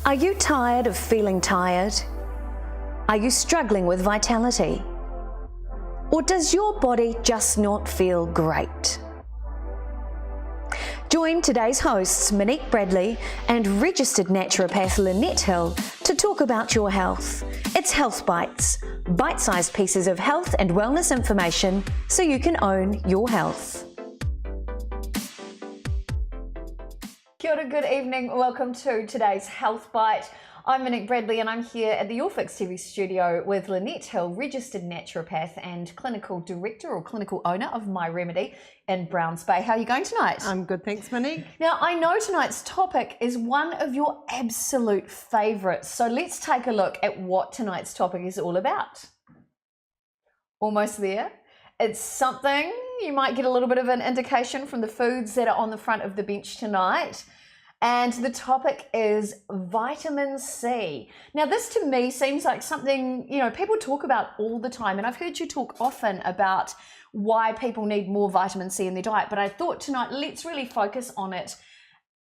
Are you tired of feeling tired? Are you struggling with vitality? Or does your body just not feel great? Join today's hosts Monique Bradley and registered naturopath Lynette Hill to talk about your health. It's Health Bites, bite-sized pieces of health and wellness information so you can own your health. Kia ora, good evening. Welcome to today's Health Bite. I'm Monique Bradley and I'm here at the Your Fix TV studio with Lynette Hill, registered naturopath and clinical director or clinical owner of My Remedy in Browns Bay. How are you going tonight? I'm good, thanks, Monique. Now, I know tonight's topic is one of your absolute favourites, so let's take a look at what tonight's topic is all about. Almost there. It's something you might get a little bit of an indication from the foods that are on the front of the bench tonight. And the topic is vitamin C. Now, this to me seems like something, people talk about all the time. And I've heard you talk often about why people need more vitamin C in their diet. But I thought tonight, let's really focus on it.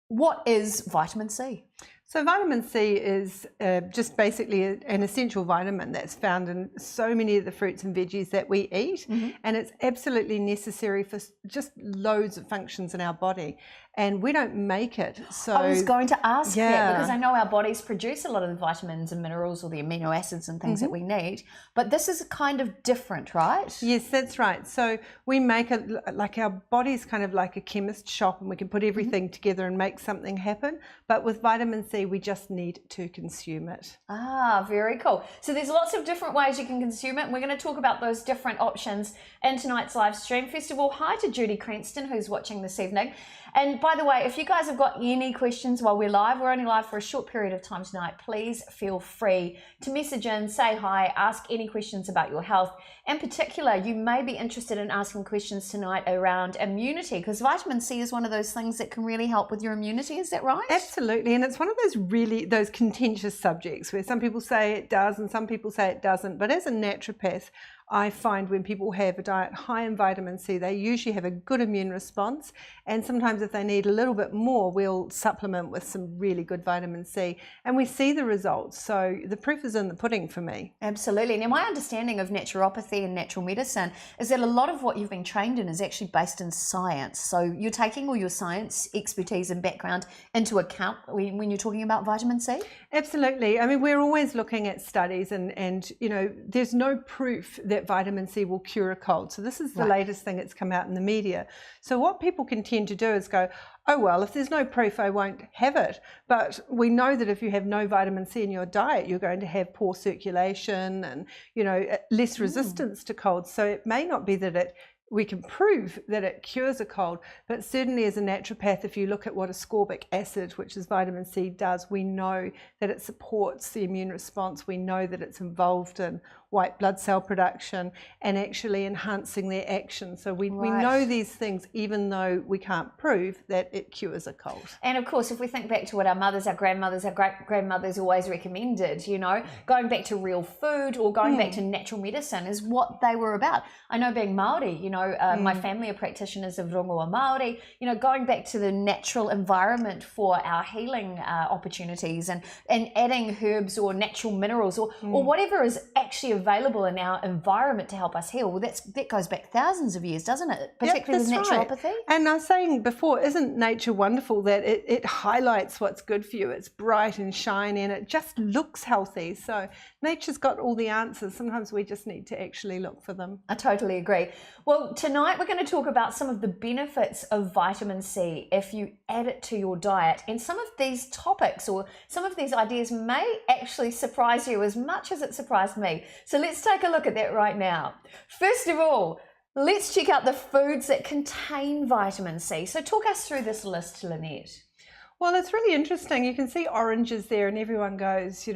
What is vitamin C? So vitamin C is just basically an essential vitamin that's found in so many of the fruits and veggies that we eat, and it's absolutely necessary for just loads of functions in our body, and we don't make it. So I was going to ask that because I know our bodies produce a lot of the vitamins and minerals or the amino acids and things that we need, but this is kind of different, right? Yes, that's right. So we make it like our body's kind of like a chemist shop, and we can put everything together and make something happen. But with vitamin C, we just need to consume it. Ah, very cool. So there's lots of different ways you can consume it, and we're going to talk about those different options in tonight's live stream. First of all, hi to Judy Cranston, who's watching this evening. And by the way, if you guys have got any questions while we're live, we're only live for a short period of time tonight, please feel free to message in, say hi, ask any questions about your health. In particular, you may be interested in asking questions tonight around immunity, because vitamin C is one of those things that can really help with your immunity. Is that right? Absolutely. And it's one of those contentious subjects where some people say it does and some people say it doesn't. But as a naturopath, I find when people have a diet high in vitamin C, they usually have a good immune response. And sometimes if they need a little bit more, we'll supplement with some really good vitamin C. And we see the results. So the proof is in the pudding for me. Absolutely. Now, my understanding of naturopathy and natural medicine is that a lot of what you've been trained in is actually based in science. So you're taking all your science expertise and background into account when you're talking about vitamin C? Absolutely. I mean, we're always looking at studies and there's no proof that vitamin C will cure a cold. So this is the latest thing that's come out in the media. So what people can tend to do is go, oh, well, if there's no proof, I won't have it. But we know that if you have no vitamin C in your diet, you're going to have poor circulation and, less resistance to colds. So it may not be that we can prove that it cures a cold, but certainly as a naturopath, if you look at what ascorbic acid, which is vitamin C, does, we know that it supports the immune response. We know that it's involved in white blood cell production and actually enhancing their action. So we know these things, even though we can't prove that it cures a cold. And of course, if we think back to what our mothers, our grandmothers, our great-grandmothers always recommended, going back to real food or going back to natural medicine is what they were about. I know being Māori, my family are practitioners of rongoa Māori, going back to the natural environment for our healing opportunities and adding herbs or natural minerals or whatever is actually available in our environment to help us heal. Well, that goes back thousands of years, doesn't it? Particularly with naturopathy. Right. And I was saying before, isn't nature wonderful that it highlights what's good for you? It's bright and shiny and it just looks healthy. So nature's got all the answers. Sometimes we just need to actually look for them. I totally agree. Well, tonight we're going to talk about some of the benefits of vitamin C if you add it to your diet. And some of these topics or some of these ideas may actually surprise you as much as it surprised me. So let's take a look at that right now. First of all, let's check out the foods that contain vitamin C. So talk us through this list, Lynette. Well, it's really interesting. You can see oranges there and everyone goes,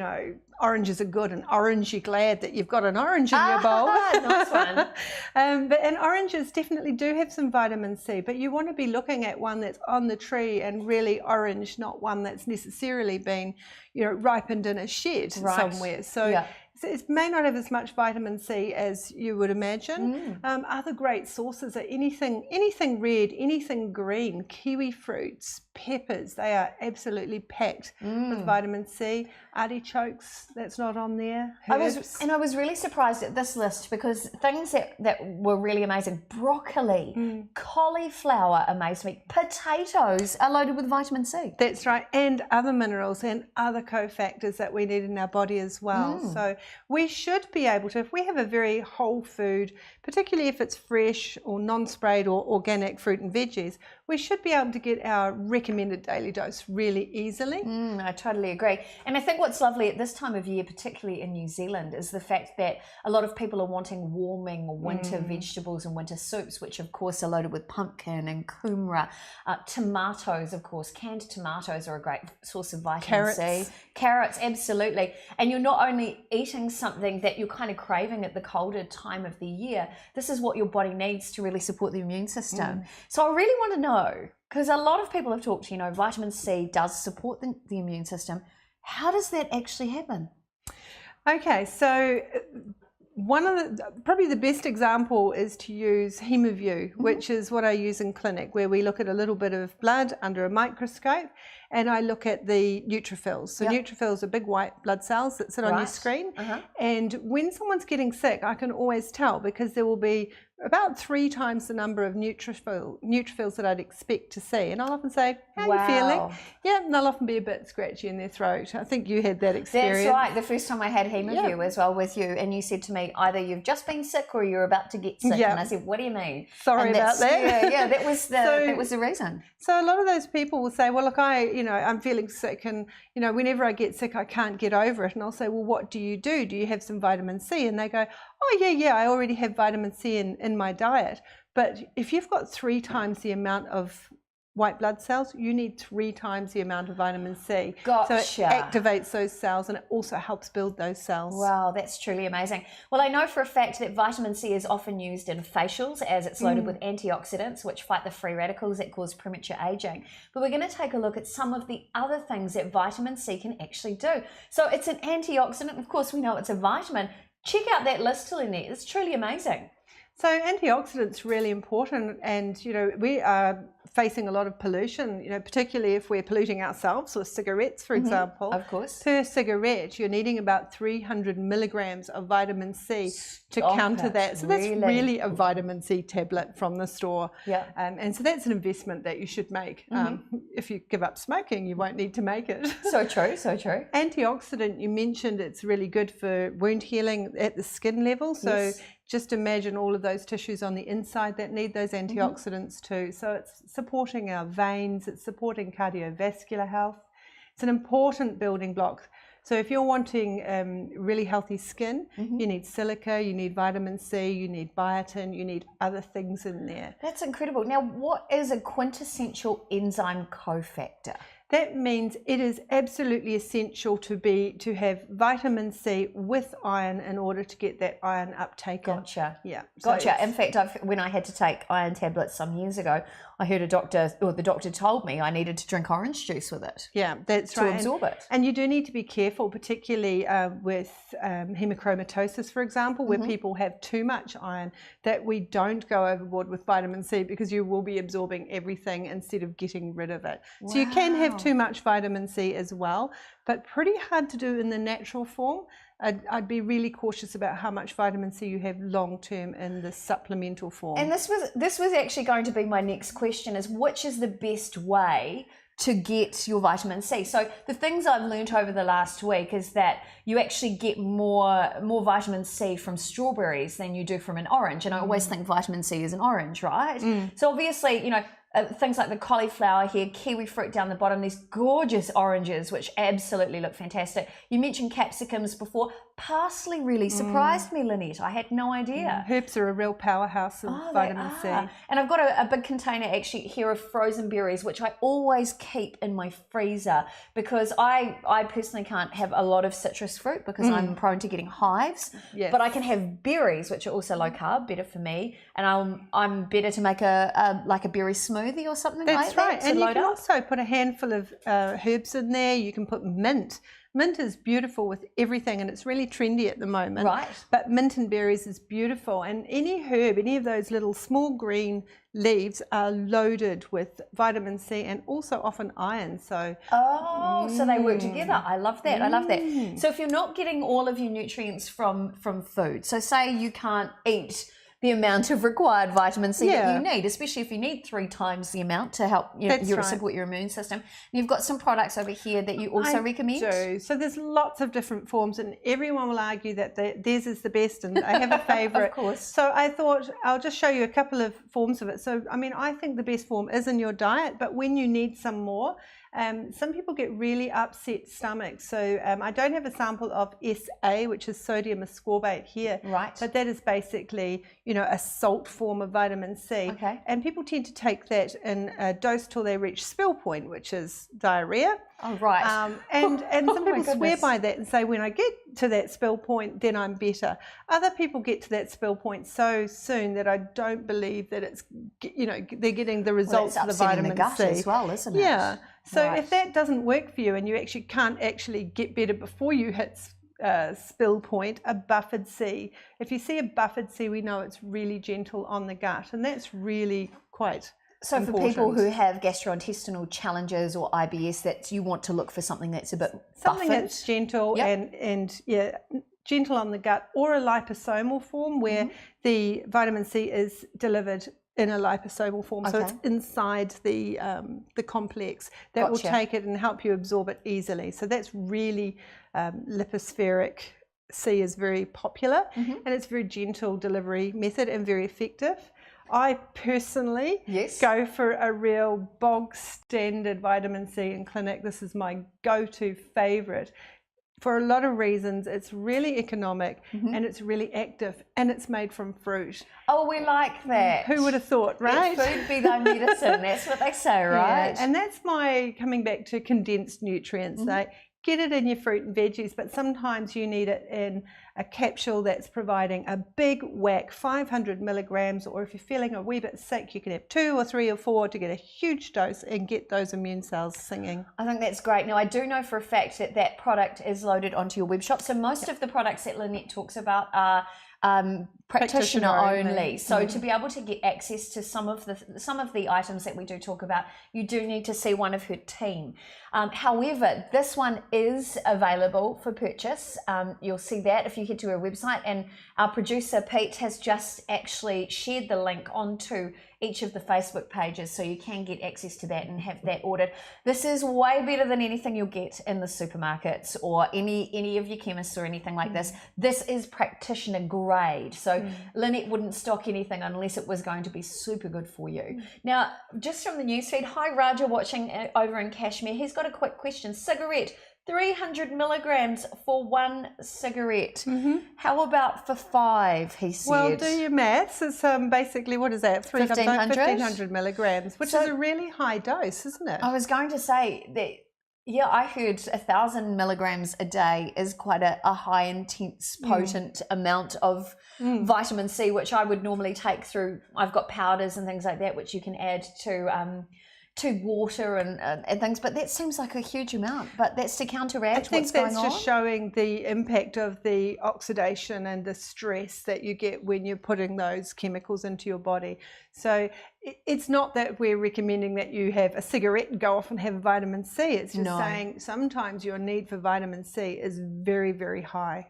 oranges are good, and orange, you're glad that you've got an orange in your bowl. Nice one. And oranges definitely do have some vitamin C, but you want to be looking at one that's on the tree and really orange, not one that's necessarily been, ripened in a shed somewhere. So it may not have as much vitamin C as you would imagine. Other great sources are anything red, anything green, kiwi fruits, peppers, they are absolutely packed with vitamin C. Artichokes, that's not on there. Herbs. I was really surprised at this list because things that were really amazing. Broccoli, cauliflower amazed me. Potatoes are loaded with vitamin C. That's right, and other minerals and other cofactors that we need in our body as well. So we should be able to, if we have a very whole food, particularly if it's fresh or non-sprayed or organic fruit and veggies, we should be able to get our recommended daily dose really easily. I totally agree. And I think what's lovely at this time of year, particularly in New Zealand, is the fact that a lot of people are wanting warming winter vegetables and winter soups, which of course are loaded with pumpkin and kumara. Tomatoes, of course, canned tomatoes are a great source of vitamin C. Carrots, absolutely. And you're not only eating something that you're kind of craving at the colder time of the year, this is what your body needs to really support the immune system. So I really want to know, because a lot of people have talked, vitamin C does support the immune system. How does that actually happen? Okay, so probably the best example is to use HemoView, which is what I use in clinic, where we look at a little bit of blood under a microscope, and I look at the neutrophils. So neutrophils are big white blood cells that sit on your screen. And when someone's getting sick, I can always tell, because there will be about 3 times the number of neutrophils that I'd expect to see. And I'll often say, how are you feeling? Yeah, and they'll often be a bit scratchy in their throat. I think you had that experience. That's right. The first time I had HemoView as well with you, and you said to me, either you've just been sick or you're about to get sick. And I said, what do you mean? Sorry about that. Yeah, that was the reason. So a lot of those people will say, well, look, I'm feeling sick, and whenever I get sick, I can't get over it. And I'll say, well, what do you do? Do you have some vitamin C? And they go, oh yeah, I already have vitamin C in my diet. But if you've got 3 times the amount of white blood cells, you need 3 times the amount of vitamin C. Gotcha. So it activates those cells, and it also helps build those cells. Wow, that's truly amazing. Well, I know for a fact that vitamin C is often used in facials, as it's loaded with antioxidants which fight the free radicals that cause premature aging. But we're going to take a look at some of the other things that vitamin C can actually do. So it's an antioxidant. Of course, we know it's a vitamin. Check out that list, Lynette. It's truly amazing. So antioxidants are really important, and we are facing a lot of pollution, particularly if we're polluting ourselves with cigarettes, for example. Of course. Per cigarette, you're needing about 300 milligrams of vitamin C to counter that. So that's really a vitamin C tablet from the store. And so that's an investment that you should make. If you give up smoking, you won't need to make it. So true, so true. Antioxidant, you mentioned it's really good for wound healing at the skin level. So just imagine all of those tissues on the inside that need those antioxidants too. So it's supporting our veins, it's supporting cardiovascular health. It's an important building block. So if you're wanting really healthy skin, you need silica, you need vitamin C, you need biotin, you need other things in there. That's incredible. Now, what is a quintessential enzyme cofactor? That means it is absolutely essential to have vitamin C with iron in order to get that iron uptake. Gotcha. Yeah. Gotcha. In fact, when I had to take iron tablets some years ago, I heard the doctor told me I needed to drink orange juice with it. Yeah, that's right. To absorb it. And you do need to be careful, particularly with hemochromatosis, for example, where people have too much iron, that we don't go overboard with vitamin C, because you will be absorbing everything instead of getting rid of it. Wow. So you can have too much vitamin C as well, but pretty hard to do in the natural form. I'd be really cautious about how much vitamin C you have long term in the supplemental form. And this was actually going to be my next question, is which is the best way to get your vitamin C? So the things I've learned over the last week is that you actually get more vitamin C from strawberries than you do from an orange. And I always think vitamin C is an orange, right? So obviously, things like the cauliflower here, kiwi fruit down the bottom, these gorgeous oranges, which absolutely look fantastic. You mentioned capsicums before. Parsley really surprised me, Lynette. I had no idea. Herbs are a real powerhouse of vitamin C. And I've got a big container actually here of frozen berries, which I always keep in my freezer, because I personally can't have a lot of citrus fruit because I'm prone to getting hives. Yes. But I can have berries, which are also low carb, better for me. And I'm better to make a berry smoothie or something like that. That's right. And you can also put a handful of herbs in there. You can put mint. Mint is beautiful with everything, and it's really trendy at the moment. Right. But mint and berries is beautiful. And any herb, any of those little small green leaves are loaded with vitamin C and also often iron. So so they work together. I love that. I love that. So if you're not getting all of your nutrients from food, so say you can't eat the amount of required vitamin C that you need, especially if you need 3 times the amount to help support your immune system. And you've got some products over here that you also recommend. Do. So there's lots of different forms, and everyone will argue that theirs is the best, and I have a favourite. Of course. So I thought I'll just show you a couple of forms of it. So I mean, I think the best form is in your diet, but when you need some more, some people get really upset stomachs. So I don't have a sample of SA, which is sodium ascorbate here. Right. But that is basically, a salt form of vitamin C. Okay. And people tend to take that in a dose till they reach spill point, which is diarrhea. Oh, right. And some people swear goodness. by that and say, when I get to that spill point, then I'm better. Other people get to that spill point so soon that I don't believe that it's, they're getting the results of the vitamin the gut C as well, isn't it? Yeah. So Right. if that doesn't work for you and you actually can't get better before you hit spill point, a buffered C. If you see a buffered C, we know it's really gentle on the gut, and that's really quite So important. for people who have gastrointestinal challenges or IBS, that you want to look for something that's a bit something buffered. that's gentle and gentle on the gut, or a liposomal form where the vitamin C is delivered in a liposomal form, so it's inside the complex that will take it and help you absorb it easily. So that's really lipospheric C is very popular, and it's a very gentle delivery method and very effective. I personally go for a real bog standard vitamin C in clinic. This is my go-to favorite. For a lot of reasons, it's really economic and it's really active, and it's made from fruit. Oh, we like that. Who would have thought, right? Let food be thy medicine. That's what they say, right? Yeah. And that's my coming back to condensed nutrients. Like, get it in your fruit and veggies, but sometimes you need it in a capsule that's providing a big whack, 500 milligrams, or if you're feeling a wee bit sick, you can have 2 or 3 or 4 to get a huge dose and get those immune cells singing. I think that's great. Now, I do know for a fact that that product is loaded onto your web shop. So most of the products that Lynette talks about are practitioner only. So to be able to get access to some of the items that we do talk about, you do need to see one of her team. However, this one is available for purchase. You'll see that if you head to her website, and our producer Pete has just actually shared the link onto each of the Facebook pages, so you can get access to that and have that ordered. This is way better than anything you'll get in the supermarkets or any of your chemists or anything like this. This is practitioner grade. So Lynette wouldn't stock anything unless it was going to be super good for you. Now, just from the newsfeed, hi Raja watching over in Kashmir. He's got a quick question. Cigarette, 300 milligrams for 1 cigarette. How about for 5, he said? Well, do your maths. It's basically, what is that? 1,500 milligrams, which is a really high dose, isn't it? I was going to say that, yeah, I heard 1,000 milligrams a day is quite a high, intense, potent amount of vitamin C, which I would normally take through. I've got powders and things like that, which you can add to water and things, but that seems like a huge amount. But that's to counteract what's going on. I think that's just showing the impact of the oxidation and the stress that you get when you're putting those chemicals into your body. So it's not that we're recommending that you have a cigarette and go off and have vitamin C. It's just saying sometimes your need for vitamin C is very, very high.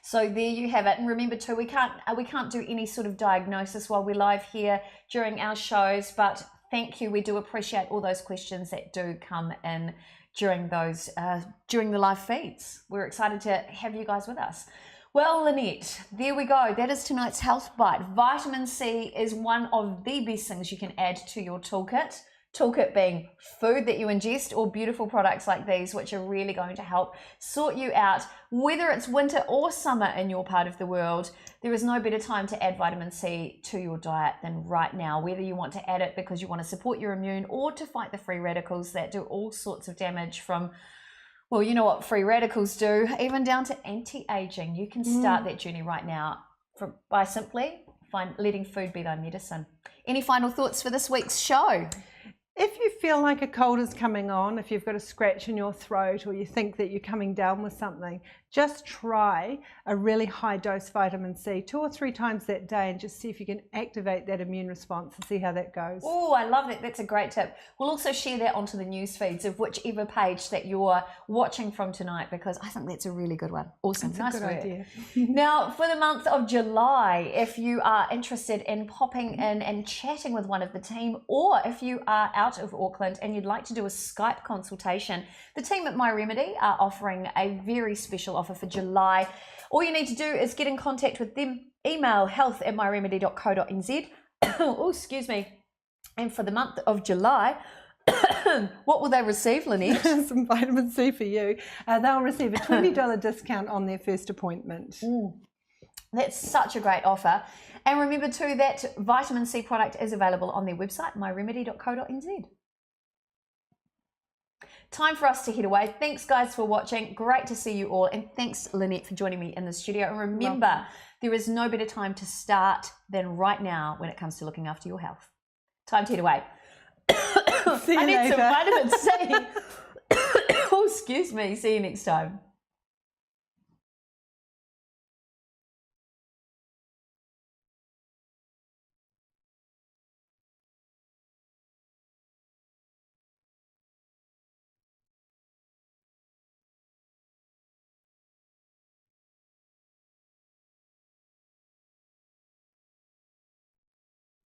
So there you have it. And remember too, we can't do any sort of diagnosis while we're live here during our shows, but thank you. We do appreciate all those questions that do come in during the live feeds. We're excited to have you guys with us. Well, Lynette, there we go. That is tonight's Health Bite. Vitamin C is one of the best things you can add to your toolkit. Toolkit being food that you ingest or beautiful products like these, which are really going to help sort you out. Whether it's winter or summer in your part of the world, there is no better time to add vitamin C to your diet than right now. Whether you want to add it because you want to support your immune or to fight the free radicals that do all sorts of damage from, well, you know what free radicals do, even down to anti-aging. You can start that journey right now by simply letting food be thy medicine. Any final thoughts for this week's show? If you feel like a cold is coming on, if you've got a scratch in your throat or you think that you're coming down with something, just try a really high dose vitamin C 2 or 3 times that day and just see if you can activate that immune response and see how that goes. Oh, I love it. That's a great tip. We'll also share that onto the news feeds of whichever page that you're watching from tonight, because I think that's a really good one. Awesome. That's nice a good work. idea. Now, for the month of July, if you are interested in popping in and chatting with one of the team, or if you are out of Auckland and you'd like to do a Skype consultation, the team at My Remedy are offering a very special offer for July. All you need to do is get in contact with them. Email health@myremedy.co.nz. Oh, excuse me. And for the month of July, what will they receive, Lynette? Some vitamin C for you. They'll receive a $20 discount on their first appointment. That's such a great offer. And remember too that vitamin C product is available on their website, myremedy.co.nz. Time for us to head away. Thanks guys for watching. Great to see you all. And thanks Lynette for joining me in the studio. And remember, there is no better time to start than right now when it comes to looking after your health. Time to head away. See you I need later. some vitamin C. Oh, excuse me. See you next time.